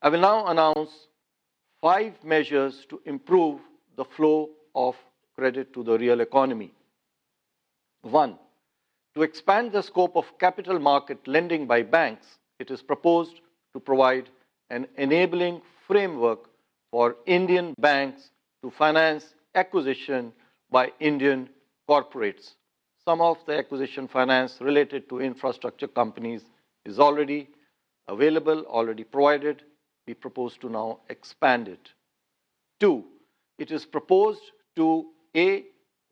I will now announce 5 measures to improve the flow of credit to the real economy. 1. To expand the scope of capital market lending by banks, it is proposed to provide an enabling framework for Indian banks to finance acquisition by Indian corporates. Some of the acquisition finance related to infrastructure companies is already available, already provided. We propose to now expand it. 2. It is proposed to A.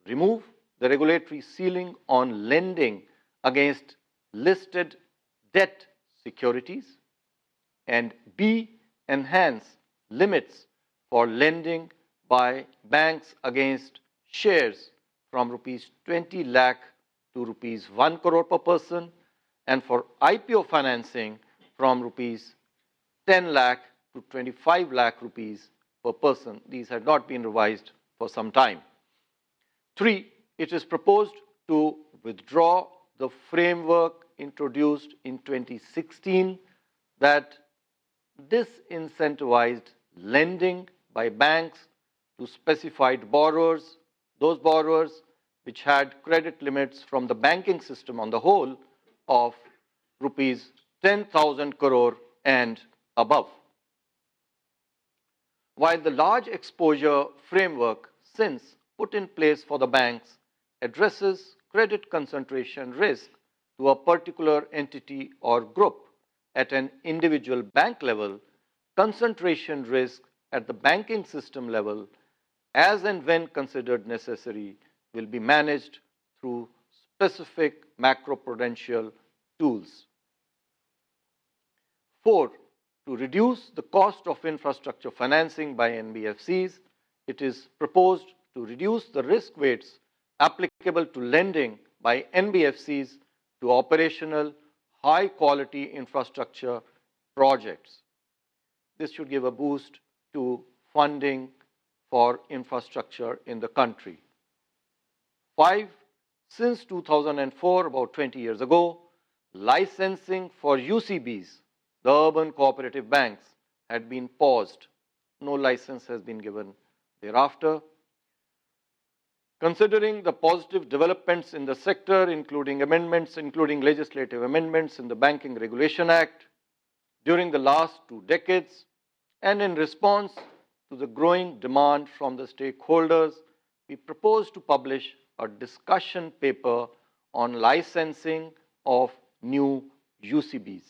Remove the regulatory ceiling on lending against listed debt securities, and B. Enhance limits for lending by banks against shares from rupees 20 lakh to rupees 1 crore per person, and for IPO financing from rupees 10 lakh to 25 lakh rupees per person. These had not been revised for some time. 3. It is proposed to withdraw the framework introduced in 2016 that disincentivized lending by banks to specified borrowers, those borrowers which had credit limits from the banking system on the whole of rupees 10,000 crore and above. While the large exposure framework since put in place for the banks addresses credit concentration risk to a particular entity or group at an individual bank level, concentration risk at the banking system level, as and when considered necessary, will be managed through specific macroprudential tools. 4. To reduce the cost of infrastructure financing by NBFCs, it is proposed to reduce the risk weights applicable to lending by NBFCs to operational, high-quality infrastructure projects. This should give a boost to funding for infrastructure in the country. 5. Since 2004, about 20 years ago, licensing for UCBs, the urban cooperative banks, had been paused. No license has been given thereafter. Considering the positive developments in the sector, including legislative amendments in the Banking Regulation Act during the last 2 decades, and in response to the growing demand from the stakeholders, we propose to publish a discussion paper on licensing of new UCBs.